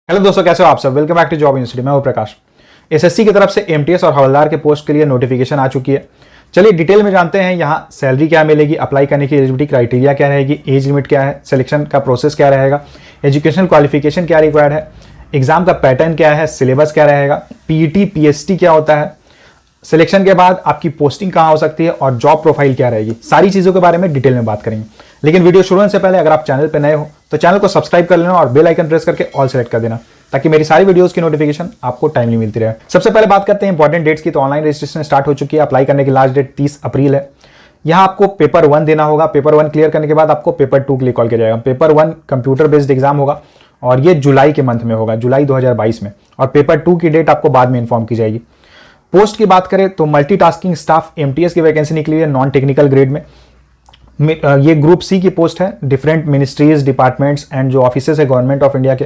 Hello दोस्तों, कैसे हो आप सब। Welcome back to job university. मैं हूं प्रकाश। एसएससी की तरफ से एमटीएस और हवलदार के पोस्ट के लिए नोटिफिकेशन आ चुकी है। चलिए डिटेल में जानते हैं यहाँ सैलरी क्या मिलेगी, अप्लाई करने की एलिजिबिलिटी क्राइटेरिया क्या रहेगी, एज लिमिट क्या है, सिलेक्शन का प्रोसेस क्या रहेगा, एजुकेशनल क्वालिफिकेशन क्या रिक्वायर्ड है, एग्जाम का पैटर्न क्या है, सिलेबस क्या रहेगा, पीईटी पीएसटी क्या होता है, सिलेक्शन के बाद आपकी पोस्टिंग कहाँ हो सकती है और जॉब प्रोफाइल क्या रहेगी। सारी चीज़ों के बारे में डिटेल में बात करेंगे। लेकिन वीडियो शुरू होने से पहले अगर आप चैनल पर नए हो तो चैनल को सब्सक्राइब कर लेना और बेल आइकन प्रेस करके ऑल सेलेक्ट कर देना ताकि मेरी सारी वीडियोस की नोटिफिकेशन आपको टाइमली मिलती रहे। सबसे पहले बात करते हैं इंपॉर्टेंट डेट्स की। तो ऑनलाइन रजिस्ट्रेशन स्टार्ट हो चुकी है। अप्लाई करने की लास्ट डेट 30 अप्रैल है। यहाँ आपको पेपर 1 देना होगा। पेपर 1 क्लियर करने के बाद आपको पेपर 2 के लिए कॉल किया जाएगा। पेपर 1 कंप्यूटर बेस्ड एग्जाम होगा और ये जुलाई के मंथ में होगा, जुलाई 2022 में, और पेपर 2 की डेट आपको बाद में इन्फॉर्म की जाएगी। पोस्ट की बात करें तो मल्टीटास्किंग स्टाफ एमटीएस की वैकेंसी निकली है नॉन टेक्निकल ग्रेड में। ये ग्रुप सी की पोस्ट है। डिफरेंट मिनिस्ट्रीज, डिपार्टमेंट्स एंड जो ऑफिसेस है गवर्नमेंट ऑफ इंडिया के,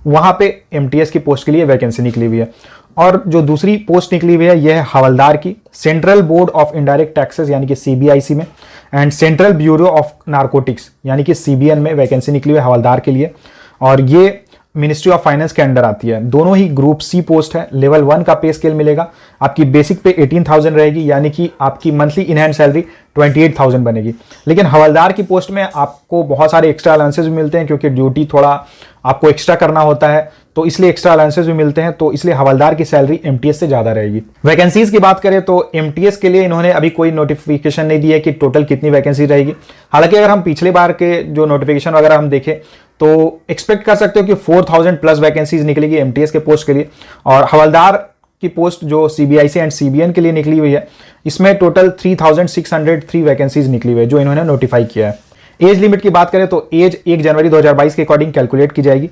वहां पे एमटीएस की पोस्ट के लिए वैकेंसी निकली हुई है। और जो दूसरी पोस्ट निकली हुई है यह है हवलदार की, central board of indirect taxes यानी कि सीबीआईसी में, and central bureau of narcotics यानी कि सीबीएन में वैकेंसी निकली हुई है हवलदार के लिए। और ये मिनिस्ट्री ऑफ फाइनेंस के अंडर आती है। दोनों ही ग्रुप सी पोस्ट है। लेवल 1 का पे स्केल मिलेगा। आपकी बेसिक पे 18,000 रहेगी, यानी कि आपकी मंथली इन हैंड सैलरी 28,000 बनेगी। लेकिन हवलदार की पोस्ट में आपको बहुत सारे एक्स्ट्रा अलाउंसेस भी मिलते हैं, क्योंकि ड्यूटी थोड़ा आपको एक्स्ट्रा करना होता है, तो इसलिए एक्स्ट्रा अलाउंसेस भी मिलते हैं। तो इसलिए हवलदार की सैलरी एमटीएस से ज्यादा रहेगी। वैकेंसीज की बात करें तो एमटीएस के लिए इन्होंने अभी कोई नोटिफिकेशन नहीं दी है कि टोटल कितनी वैकेंसी रहेगी। हालांकि अगर हम पिछले बार के जो नोटिफिकेशन वगैरह हम देखें तो एक्सपेक्ट कर सकते हो कि 4,000 प्लस वैकेंसीज निकलेगी एमटीएस के पोस्ट के लिए। और हवलदार की पोस्ट जो सीबीआईसी एंड सीबीएन के लिए निकली हुई है, इसमें टोटल 3,603 वैकेंसीज निकली हुई है जो इन्होंने नोटिफाई किया है। एज लिमिट की बात करें तो एज 1 जनवरी 2022 के अकॉर्डिंग कैलकुलेट की जाएगी।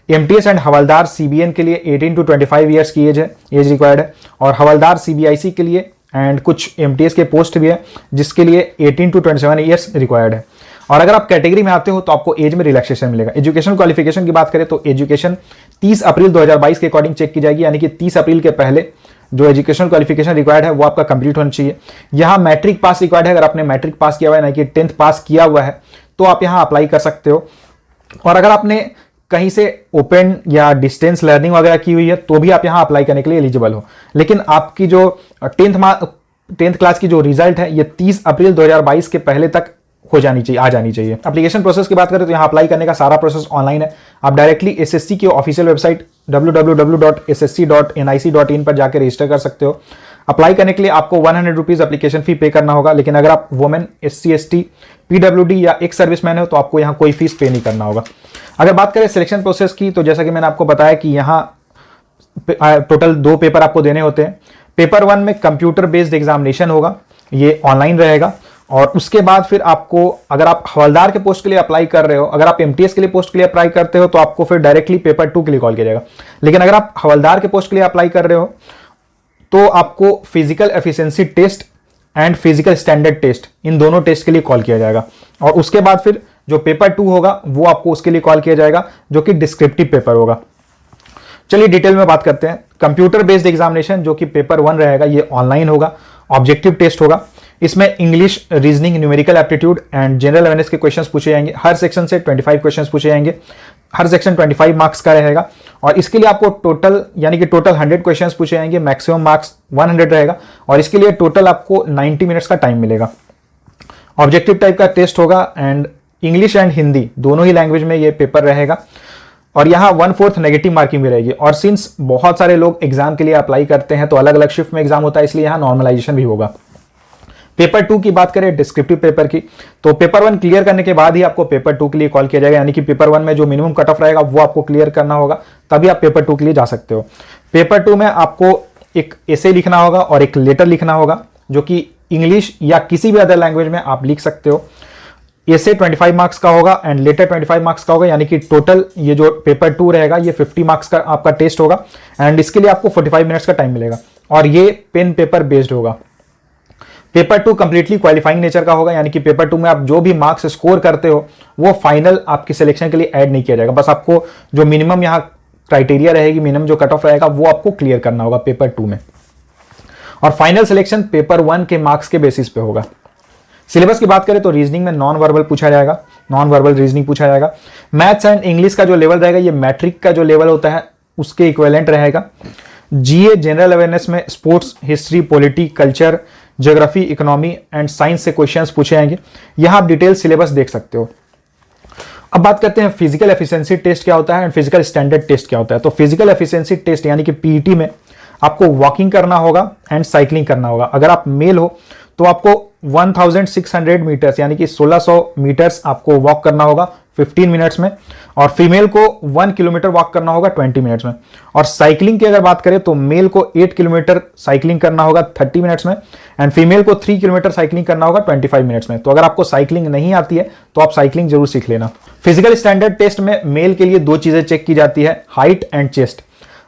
एमटीएस एंड हवलदार सीबीएन के लिए 18 to 25 ईयर्स की एज रिक्वायर्ड है, और हवलदार सीबीआईसी के लिए एंड कुछ एमटीएस के पोस्ट भी है जिसके लिए 18 to 27 ईयर्स रिक्वायर्ड है। और अगर आप कैटेगरी में आते हो तो आपको एज में रिलैक्सेशन मिलेगा। एजुकेशन क्वालिफिकेशन की बात करें तो एजुकेशन 30 अप्रैल 2022 के अकॉर्डिंग चेक की जाएगी, यानी कि 30 अप्रैल के पहले जो एजुकेशन क्वालिफिकेशन रिक्वायर्ड है वो आपका कंप्लीट होना चाहिए। यहाँ मैट्रिक पास रिक्वायर्ड है। अगर आपने मैट्रिक पास किया हुआ है, यानी कि 10th पास किया हुआ है, तो आप यहाँ अप्लाई कर सकते हो। और अगर आपने कहीं से ओपन या डिस्टेंस लर्निंग वगैरह की हुई है तो भी आप यहाँ अप्लाई करने के लिए एलिजिबल हो। लेकिन आपकी जो 10th क्लास की जो रिजल्ट है ये 30 अप्रैल 2022 के पहले तक हो जानी चाहिए, आ जानी चाहिए। एप्लीकेशन प्रोसेस की बात करें तो यहाँ अप्लाई करने का सारा प्रोसेस ऑनलाइन है। आप डायरेक्टली एसएससी की ऑफिशियल वेबसाइट www.ssc.nic.in पर जाकर रजिस्टर कर सकते हो। अप्लाई करने के लिए आपको 100 रुपीज एप्लीकेशन फी पे करना होगा। लेकिन अगर आप वुमेन, SC ST, PWD या एक सर्विसमैन हो तो आपको यहाँ कोई फीस पे नहीं करना होगा। अगर बात करें सिलेक्शन प्रोसेस की तो जैसा कि मैंने आपको बताया कि यहाँ टोटल 2 पेपर आपको देने होते हैं। पेपर 1 में कंप्यूटर बेस्ड एग्जामिनेशन होगा, ये ऑनलाइन रहेगा। और उसके बाद फिर आपको, अगर आप हवलदार के पोस्ट के लिए अप्लाई कर रहे हो, अगर आप एमटीएस के लिए पोस्ट के लिए अप्लाई करते हो तो आपको फिर डायरेक्टली पेपर 2 के लिए कॉल किया जाएगा। लेकिन अगर आप हवलदार के पोस्ट के लिए अप्लाई कर रहे हो तो आपको physical efficiency test and physical standard test, इन दोनों टेस्ट के लिए कॉल किया जाएगा। और उसके बाद फिर जो पेपर 2 होगा वो आपको उसके लिए कॉल किया जाएगा, जो कि डिस्क्रिप्टिव पेपर होगा। चलिए डिटेल में बात करते हैं। कंप्यूटर बेस्ड एग्जामिनेशन जो कि पेपर 1 रहेगा ये ऑनलाइन होगा, ऑब्जेक्टिव टेस्ट होगा। इसमें English, reasoning, numerical aptitude and general awareness के क्वेश्चंस पूछे जाएंगे। हर सेक्शन से 25 क्वेश्चंस पूछे जाएंगे। हर सेक्शन 25 मार्क्स का रहेगा। और इसके लिए आपको टोटल, यानी कि टोटल 100 क्वेश्चंस पूछे जाएंगे। मैक्सिमम मार्क्स 100 रहेगा और इसके लिए टोटल आपको 90 मिनट्स का टाइम मिलेगा। ऑब्जेक्टिव टाइप का टेस्ट होगा एंड इंग्लिश एंड हिंदी दोनों ही लैंग्वेज में ये पेपर रहेगा। और यहाँ 1/4 नेगेटिव मार्किंग भी रहेगी। और सिंस बहुत सारे लोग एग्जाम के लिए अप्लाई करते हैं तो अलग अलग शिफ्ट में एग्जाम होता है, इसलिए यहाँ नॉर्मलाइजेशन भी होगा। पेपर 2 की बात करें डिस्क्रिप्टिव पेपर की, तो पेपर 1 क्लियर करने के बाद ही आपको पेपर 2 के लिए कॉल किया जाएगा। यानी कि पेपर 1 में जो मिनिमम कट ऑफ रहेगा वो आपको क्लियर करना होगा, तभी आप पेपर 2 के लिए जा सकते हो। पेपर 2 में आपको एक एसे लिखना होगा और एक लेटर लिखना होगा, जो कि इंग्लिश या किसी भी अदर लैंग्वेज में आप लिख सकते हो। एसे 25 मार्क्स का होगा एंड लेटर 25 मार्क्स का होगा, यानी कि टोटल ये जो पेपर 2 रहेगा ये 50 मार्क्स का आपका टेस्ट होगा। एंड इसके लिए आपको 45 मिनट्स का टाइम मिलेगा और ये पेन पेपर बेस्ड होगा। पेपर 2 कंप्लीटली क्वालिफाइंग नेचर का होगा, यानी कि पेपर 2 में आप जो भी मार्क्स स्कोर करते हो वो फाइनल आपकी सिलेक्शन के लिए ऐड नहीं किया जाएगा। बस आपको जो मिनिमम यहाँ क्राइटेरिया रहेगी, मिनिमम जो कट ऑफ रहेगा वो आपको क्लियर करना होगा पेपर 2 में। और फाइनल सिलेक्शन पेपर 1 के मार्क्स के बेसिस पे होगा। सिलेबस की बात करें तो रीजनिंग में नॉन वर्बल पूछा जाएगा, नॉन वर्बल रीजनिंग पूछा जाएगा। मैथ्स एंड इंग्लिश का जो लेवल रहेगा ये मैट्रिक का जो लेवल होता है उसके इक्विवेलेंट रहेगा। जीए जनरल अवेयरनेस में sports, history, polity, culture, geography, economy and science से क्वेश्चंस पूछे जाएंगे। यहां आप डिटेल सिलेबस देख सकते हो। अब बात करते हैं फिजिकल एफिशिएंसी टेस्ट क्या होता है एंड फिजिकल स्टैंडर्ड टेस्ट क्या होता है। तो फिजिकल एफिशिएंसी टेस्ट यानी कि पीईटी में आपको वॉकिंग करना होगा एंड साइकिलिंग करना होगा। अगर आप मेल हो तो आपको 1600 मीटर्स यानी कि 1600 मीटर्स आपको वॉक करना होगा 15 मिनट्स में, और फीमेल को 1 किलोमीटर वॉक करना होगा 20 मिनट्स में। और साइकिलिंग की अगर बात करें तो मेल को 8 किलोमीटर साइकिलिंग करना होगा 30 मिनट्स में एंड फीमेल को 3 किलोमीटर साइकिलिंग करना होगा 25 मिनट्स में। तो अगर आपको साइकिलिंग नहीं आती है तो आप साइकिलिंग जरूर सीख लेना। फिजिकल स्टैंडर्ड टेस्ट में मेल के लिए 2 चीजें चेक की जाती है, हाइट एंड चेस्ट।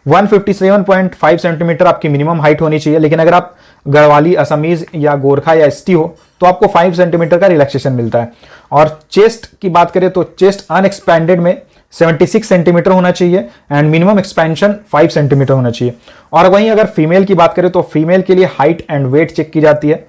157.5 सेंटीमीटर आपकी मिनिमम हाइट होनी चाहिए, लेकिन अगर आप गढ़वाली, असमीज या गोरखा या एसटी हो तो आपको 5 सेंटीमीटर का रिलैक्सेशन मिलता है। और चेस्ट की बात करें तो चेस्ट अनएक्सपैंडेड में 76 सेंटीमीटर होना चाहिए एंड मिनिमम एक्सपेंशन 5 सेंटीमीटर होना चाहिए। और वहीं अगर फीमेल की बात करें तो फीमेल के लिए हाइट एंड वेट चेक की जाती है।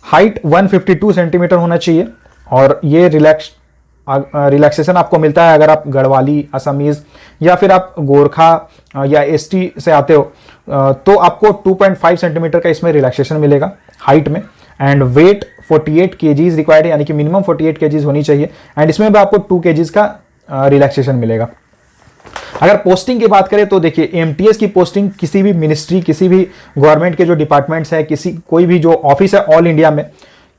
हाइट 152 सेंटीमीटर होना चाहिए और ये रिलैक्सेशन आपको मिलता है अगर आप गढ़वाली, असमीज या फिर आप गोरखा या एसटी से आते हो तो आपको 2.5 सेंटीमीटर का इसमें रिलैक्सेशन मिलेगा हाइट में। एंड वेट 48 केजीज रिक्वायर्ड है यानी कि मिनिमम 48 केजीज होनी चाहिए एंड इसमें भी आपको 2 केजीज का रिलैक्सेशन मिलेगा। अगर पोस्टिंग की बात करें तो देखिए एमटीएस की पोस्टिंग किसी भी मिनिस्ट्री, किसी भी गवर्नमेंट के जो डिपार्टमेंट्स है, कोई भी जो ऑफिस है ऑल इंडिया में,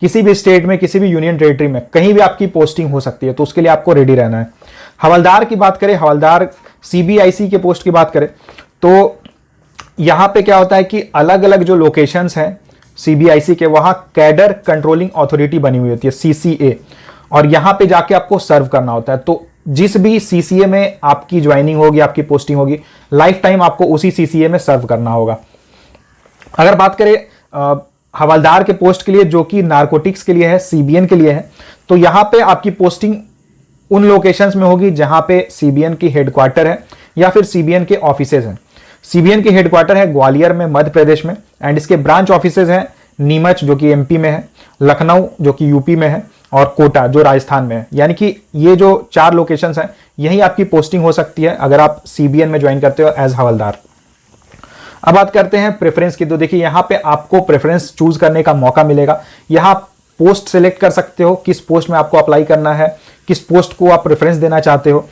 किसी भी स्टेट में, किसी भी यूनियन टेरिटरी में, कहीं भी आपकी पोस्टिंग हो सकती है, तो उसके लिए आपको रेडी रहना है। हवलदार की बात करें, हवलदार सीबीआईसी के पोस्ट की बात करें तो यहां पे क्या होता है कि अलग अलग जो लोकेशंस हैं सीबीआईसी के, वहां कैडर कंट्रोलिंग अथॉरिटी बनी हुई होती है सीसीए, और यहां पे जाके आपको सर्व करना होता है। तो जिस भी सीसीए में आपकी ज्वाइनिंग होगी, आपकी पोस्टिंग होगी, लाइफ टाइम आपको उसी सीसीए में सर्व करना होगा। अगर बात करें हवलदार के पोस्ट के लिए जो कि नारकोटिक्स के लिए है, सीबीएन के लिए है, तो यहां पे आपकी पोस्टिंग उन लोकेशंस में होगी जहां पे सीबीएन की हेडक्वार्टर है या फिर सीबीएन के ऑफिसेज हैं। सीबीएन की हेडक्वार्टर है ग्वालियर में, मध्य प्रदेश में, एंड इसके ब्रांच ऑफिसेज हैं नीमच जो कि एमपी में है, लखनऊ जो कि यूपी में है, और कोटा जो राजस्थान में है। यानी कि ये जो 4 लोकेशंस हैं यही आपकी पोस्टिंग हो सकती है अगर आप सीबीएन में ज्वाइन करते हो एज हवलदार। अब बात करते हैं प्रेफरेंस की। तो देखिए यहां पे आपको प्रेफरेंस चूज करने का मौका मिलेगा। यहां पोस्ट सेलेक्ट कर सकते हो, किस पोस्ट में आपको अप्लाई करना है, किस पोस्ट को आप प्रेफरेंस देना चाहते हो,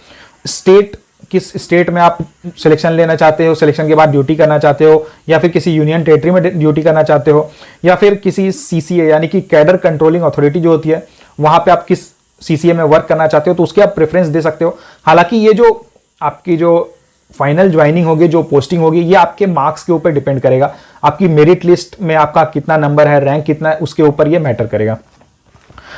स्टेट, किस स्टेट में आप सिलेक्शन लेना चाहते हो, सिलेक्शन के बाद ड्यूटी करना चाहते हो, या फिर किसी यूनियन टेरिटरी में ड्यूटी करना चाहते हो, या फिर किसी सीसीए यानी कि कैडर कंट्रोलिंग अथॉरिटी जो होती है वहां पे आप किस सीसीए में वर्क करना चाहते हो, तो उसके आप प्रेफरेंस दे सकते हो। हालांकि ये जो आपकी जो फाइनल ज्वाइनिंग होगी, जो पोस्टिंग होगी, ये आपके मार्क्स के ऊपर डिपेंड करेगा। आपकी मेरिट लिस्ट में आपका कितना नंबर है, रैंक कितना है, उसके ऊपर ये मैटर करेगा।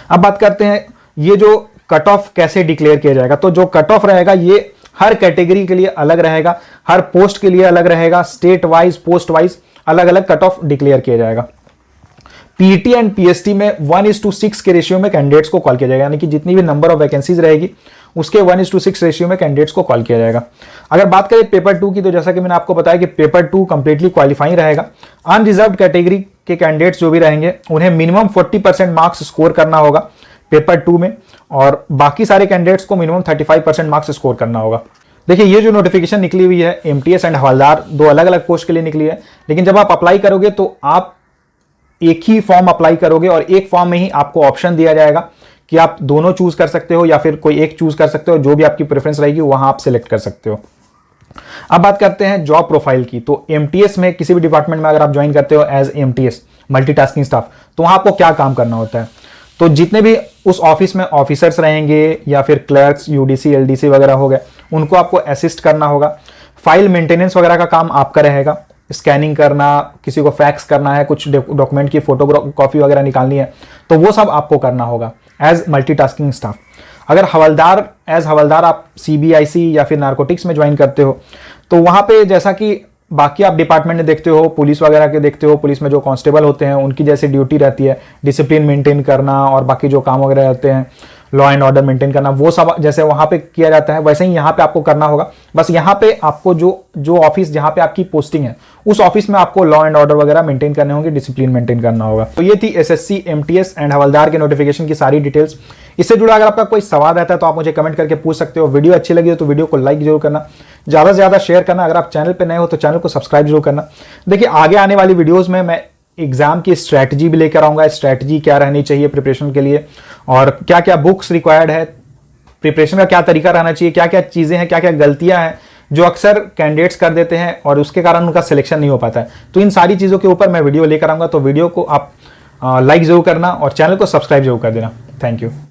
अब बात करते हैं ये जो कट ऑफ कैसे डिक्लेयर किया जाएगा। तो जो कट ऑफ रहेगा ये हर कैटेगरी के लिए अलग रहेगा, हर पोस्ट के लिए अलग रहेगा, स्टेट वाइज, पोस्ट वाइज अलग अलग कट ऑफ डिक्लेयर किया जाएगा। पीईटी एंड पीएसटी में 1:6 के रेशियो में कैंडिडेट्स को कॉल किया जाएगा, यानी कि जितनी भी नंबर ऑफ वैकेंसीज रहेगी उसके 1:6 रेशियो में कैंडिडेट्स को कॉल किया जाएगा। अगर बात करें पेपर 2 की, तो जैसा कि मैंने आपको बताया कि पेपर 2 कंप्लीटली क्वालिफाइंग रहेगा। अनरिजर्व्ड कैटेगरी के कैंडिडेट्स जो भी रहेंगे उन्हें मिनिमम 40% मार्क्स स्कोर करना होगा पेपर 2 में, और बाकी सारे कैंडिडेट्स को मिनिमम 35% मार्क्स स्कोर करना होगा। देखिए ये जो नोटिफिकेशन निकली हुई है एमटीएस एंड हवलदार, 2 अलग अलग पोस्ट के लिए निकली है, लेकिन जब आप अप्लाई करोगे तो आप एक ही फॉर्म अप्लाई करोगे और एक फॉर्म में ही आपको ऑप्शन दिया जाएगा कि आप दोनों चूज कर सकते हो या फिर कोई एक चूज कर सकते हो, जो भी आपकी प्रेफरेंस रहेगी वहां आप सिलेक्ट कर सकते हो। अब बात करते हैं जॉब प्रोफाइल की। तो एमटीएस में किसी भी डिपार्टमेंट में अगर आप ज्वाइन करते हो एज एमटीएस मल्टीटास्किंग स्टाफ, तो वहां आपको क्या काम करना होता है। तो जितने भी उस ऑफिस में ऑफिसर्स रहेंगे या फिर क्लर्क्स, यूडीसी, एलडीसी वगैरह हो गए, उनको आपको असिस्ट करना होगा। फाइल मेंटेनेंस वगैरह का काम आपका रहेगा, स्कैनिंग करना, किसी को फैक्स करना है, कुछ डॉक्यूमेंट की फोटो कॉपी वगैरह निकालनी है, तो वो सब आपको करना होगा एज मल्टीटास्किंग स्टाफ। अगर हवलदार, एज हवलदार आप सीबीआईसी या फिर नारकोटिक्स में ज्वाइन करते हो, तो वहां पे जैसा कि बाकी आप डिपार्टमेंट में देखते हो, पुलिस वगैरह के देखते हो, पुलिस में जो कांस्टेबल होते हैं उनकी जैसे ड्यूटी रहती है डिसिप्लिन मेंटेन करना और बाकी जो काम वगैरह रहते हैं, लॉ एंड ऑर्डर मेंटेन करना, वो सब जैसे वहां पे किया जाता है वैसे ही यहाँ पे आपको करना होगा। बस यहाँ पे आपको जो ऑफिस जहाँ पे आपकी पोस्टिंग है उस ऑफिस में आपको लॉ एंड ऑर्डर वगैरह मेंटेन करने होंगे, डिसिप्लिन मेंटेन करना होगा। तो ये थी एसएससी, एमटीएस एंड हवलदार के नोटिफिकेशन की सारी डिटेल्स। इससे जुड़ा अगर आपका कोई सवाल रहता है तो आप मुझे कमेंट करके पूछ सकते हो। वीडियो अच्छी लगी हो तो वीडियो को लाइक जरूर करना, ज्यादा से ज्यादा शेयर करना। अगर आप चैनल पे नए हो तो चैनल को सब्सक्राइब जरूर करना। देखिए आगे आने वाली वीडियोस में मैं एग्जाम की स्ट्रैटेजी भी लेकर आऊंगा, स्ट्रैटेजी क्या रहनी चाहिए प्रिपरेशन के लिए, और क्या क्या बुक्स रिक्वायर्ड है, प्रिपरेशन का क्या तरीका रहना चाहिए, क्या क्या चीजें हैं, क्या क्या गलतियां हैं जो अक्सर कैंडिडेट्स कर देते हैं और उसके कारण उनका सिलेक्शन नहीं हो पाता है। तो इन सारी चीजों के ऊपर मैं वीडियो लेकर आऊंगा। तो वीडियो को आप लाइक जरूर करना और चैनल को सब्सक्राइब जरूर कर देना। Thank you.